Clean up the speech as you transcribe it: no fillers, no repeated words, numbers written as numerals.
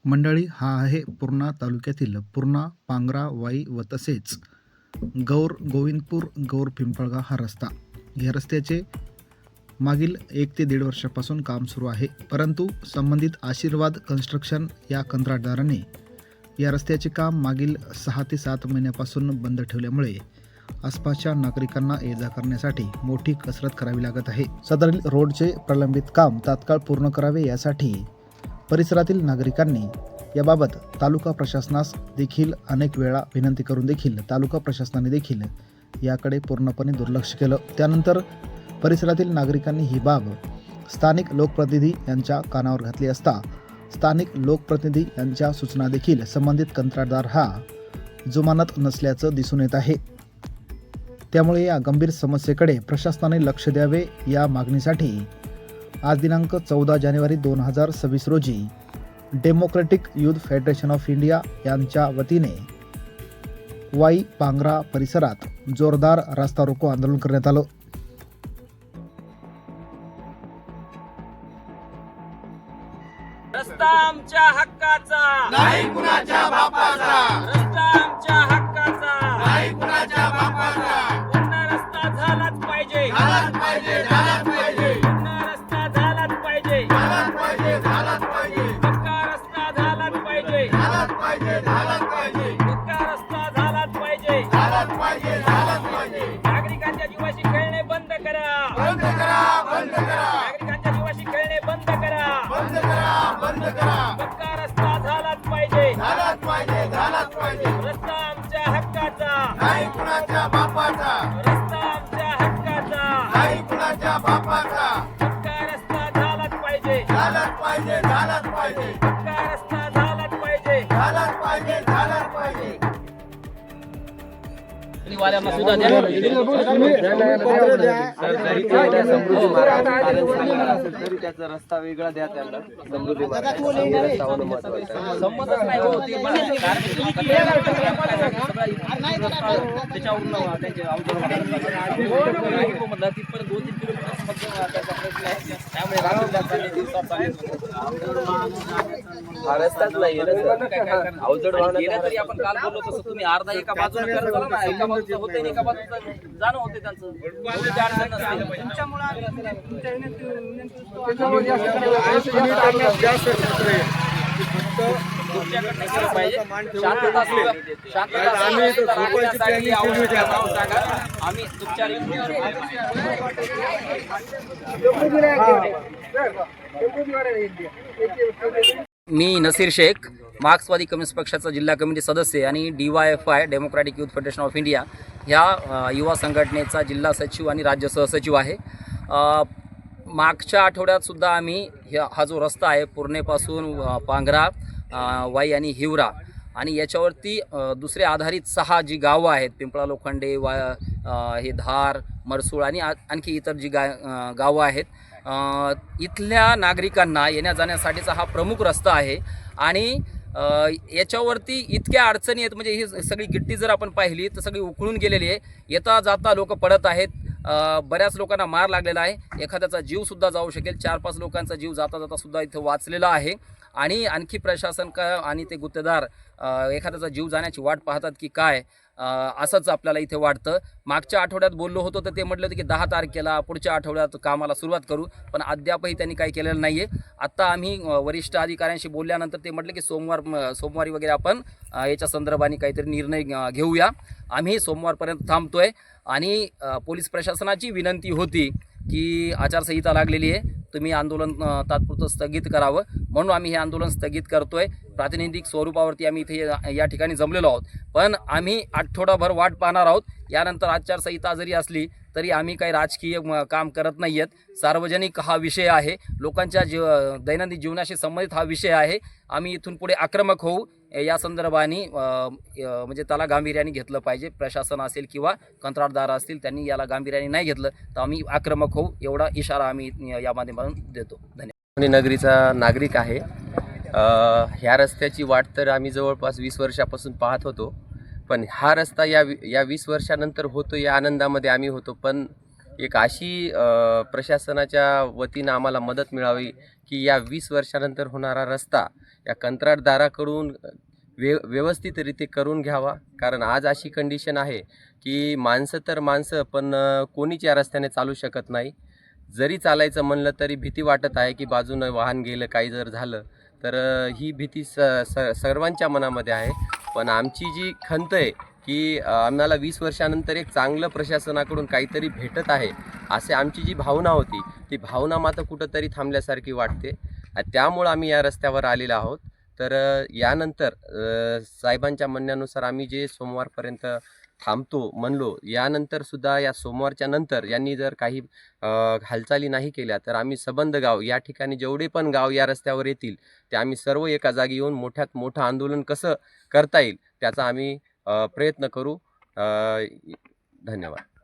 मंडळी, हा आहे पूर्णा तालुक्यातील पूर्णा, पांगरा, वाई व तसेच गोविंदपूर, गौर पिंपळगाव हा रस्ता. या रस्त्याचे मागील 1 ते 1.5 वर्षापासून काम सुरू आहे, परंतु संबंधित आशीर्वाद कन्स्ट्रक्शन या कंत्राटदाराने या रस्त्याचे काम मागील 6 ते 7 महिन्यापासून बंद ठेवल्यामुळे आसपासच्या नागरिकांना ये-जा करण्यासाठी मोठी कसरत करावी लागत आहे. सदरील रोडचे प्रलंबित काम तात्काळ पूर्ण करावे यासाठी परिसरातील नागरिकांनी याबाबत तालुका प्रशासनास देखील अनेक वेळा विनंती करून देखील तालुका प्रशासनाने देखील याकडे पूर्णपणे दुर्लक्ष केलं. त्यानंतर परिसरातील नागरिकांनी ही बाब स्थानिक लोकप्रतिनिधी यांच्या कानावर घातली असता स्थानिक लोकप्रतिनिधी यांच्या सूचना देखील संबंधित कंत्राटदार हा जुमानत नसल्याचं दिसून येत आहे. त्यामुळे या गंभीर समस्येकडे प्रशासनाने लक्ष द्यावे या मागणीसाठी आज दिनांक 14 जानेवारी 2026 रोजी democratic youth federation of India यांच्या वतीने वाई पांगरा परिसरात जोरदार रास्ता रोको आंदोलन करण्यात आलं. रस्ता आमच्या हक्काचा नाही कुणाच्या बापाचा, रस्ता आमच्या हक्काचा नाही कुणाच्या बापाचा. पूर्ण रस्ता झालाच पाहिजे, झालाच पाहिजे, झालाच पाहिजे, पूर्ण रस्ता झालाच पाहिजे, झालाच पाहिजे, झालाच पाहिजे, पक्का रस्ता झालाच पाहिजे, झालाच पाहिजे, झालाच पाहिजे, पक्का रस्ता झालाच पाहिजे. झालाच पाहिजे, झालाच पाहिजे. नागरिकांच्या जीवाशी खेळणे बंद करा, बंद करा, बंद करा, नागरिकांच्या जीवाशी खेळणे बंद करा. बंद करा, बंद करा. पक्का रस्ता झालाच पाहिजे, झालाच पाहिजे, झालाच पाहिजे. रस्ता आमच्या हक्काचा, नाही कुणाच्या बापाचा, रस्ता आमच्या हक्काचा, नाही कुणाच्या बापाचा. पक्का रस्ता झालाच पाहिजे, झालाच पाहिजे, झालाच पाहिजे, पक्का रस्ता झालाच पाहिजे. झालाच पाहिजे, झालाच पाहिजे. वाल्यांना सुद्धा द्या. त्याचा रस्ता वेगळा द्या त्यांना. समृद्धी संबंधच नाही हो. ते पण त्याच्यावरून त्यांचे अवजड म्हटलं तिथपर्यंत 2-3 किलोमीटर त्याचा प्रश्न आहे. त्यामुळे हा रस्ताच नाही अवजड गेलं तरी आपण काल बोललो तसं तुम्ही अर्धा एका बाजूने करत चला ना, एका बाजूचं होते आणि एका बाजूचं जाणं होते त्यांचं. बोलूची अडचण नसते. तुमच्याकडनं केलं पाहिजे. शांतता राखण्यासाठी आवश्यक नाव सांगा. आम्ही तुमच्या मी नसीर शेख, मार्क्सवादी कम्युनिस्ट पक्षाचा जिल्हा कमिटी सदस्य आणि DYFI democratic youth federation of India ह्या युवा संघटनेचा जिल्हा सचिव आणि राज्य सहसचिव आहे. मागच्या आठवड्यात आम्ही हा जो रस्ता आहे पूर्णेपासून पांगरा, वाई आणि हिवरा आणि याच्यावरती दुसरे आधारित 6 जी गावं आहेत, पिंपळा लोखंडे, हे धार, मरसूळ आणि आणखी इतर जी गावं आहेत, इथल्या नागरिकांना येण्या जाण्यासाठीचा हा प्रमुख रस्ता आहे. आणि याच्यावरती इतक्या अडचणी आहेत, म्हणजे ही सगळी गिट्टी जर आपण पाहिली तर सगळी उकळून गेलेली आहे. येता जाता लोक पडत आहेत. बऱ्याच लोकांना मार लागलेला आहे. एखाद्याचा जीवसुद्धा जाऊ शकेल. 4-5 लोकांचा जीव जाता जाता सुद्धा इथं वाचलेला आहे. आणि आणखी प्रशासन आणि ते गुत्तेदार एखाद्याचा जीव जाण्याची वाट पाहतात की काय, असंच आपल्याला इथे वाटतं. मागच्या आठवड्यात बोललो होतो तर ते म्हटलं होतं की 10 तारखेला पुढच्या आठवड्यात कामाला सुरुवात करू, पण अद्यापही त्यांनी काही केलेलं नाही आहे. आत्ता आम्ही वरिष्ठ अधिकाऱ्यांशी बोलल्यानंतर ते म्हटलं की सोमवारी वगैरे आपण याच्या संदर्भाने काहीतरी निर्णय घेऊया. आम्ही सोमवारपर्यंत थांबतो आहे. आणि पोलीस प्रशासनाची विनंती होती की आचारसंहिता लागलेली आहे, तुम्ही आंदोलन तात्पुरतं स्थगित करावं, म्हणून आम्ही हे आंदोलन स्थगित करतो आहे. प्रातिनिधिक स्वरूपावरती आम्ही इथे या ठिकाणी जमलेलो आहोत, पण आम्ही आठवडाभर वाट पाहणार आहोत. यानंतर आचारसंहिता जरी असली तरी आम्ही काही राजकीय काम करत नाही आहेत. सार्वजनिक हा विषय आहे, लोकांच्या दैनंदिन जीवनाशी संबंधित हा विषय आहे. आम्ही इथून पुढे आक्रमक होऊ या संदर्भाने, म्हणजे त्याला गांभीर्याने घेतलं पाहिजे. प्रशासन असेल किंवा कंत्राटदार असतील, त्यांनी याला गांभीर्याने नाही घेतलं तर आम्ही आक्रमक होऊ, एवढा इशारा आम्ही या माध्यमातून देतो. धन्यवाद. नगरीचा नागरिक आहे. ह्या रस्त्याची वाट तर आम्ही जवळपास 20 वर्षापासून पाहत होतो, पण हा रस्ता या 20 वर्षानंतर होतो या आनंदामध्ये आम्ही होतो. पण एक अशी प्रशासनाच्या वतीनं आम्हाला मदत मिळावी की या 20 वर्षानंतर होणारा रस्ता या कंत्राटदाराकडून व्यवस्थितरीत्या करून घ्यावा. कारण आज अशी कंडिशन आहे की माणसं तर माणसं, पण कोणीच या रस्त्याने चालू शकत नाही. जरी चालायचं म्हणलं तरी भीती वाटत आहे की बाजूनं वाहन गेलं, काही जर झालं तर ही भीती सर्वांच्या मनामध्ये आहे. पण आमची जी खंत आहे की आम्हाला 20 वर्षानंतर एक चांगलं प्रशासनाकडून काहीतरी भेटत आहे, असे आमची जी भावना होती ती भावना मात्र कुठंतरी थांबल्यासारखी वाटते. त्यामुळं आम्ही या रस्त्यावर आलेलो आहोत. तर यानंतर साहेबांच्या म्हणण्यानुसार आम्ही जे सोमवारपर्यंत थांबतो म्हणलो, यानंतरसुद्धा या सोमवारच्या नंतर यांनी जर काही हालचाली नाही केल्या तर आम्ही सबंध गाव या ठिकाणी जेवढे पण गाव या रस्त्यावर येतील ते आम्ही सर्व एका जागी येऊन मोठ्यात मोठं आंदोलन कसं करता येईल त्याचा आम्ही प्रयत्न करू. धन्यवाद.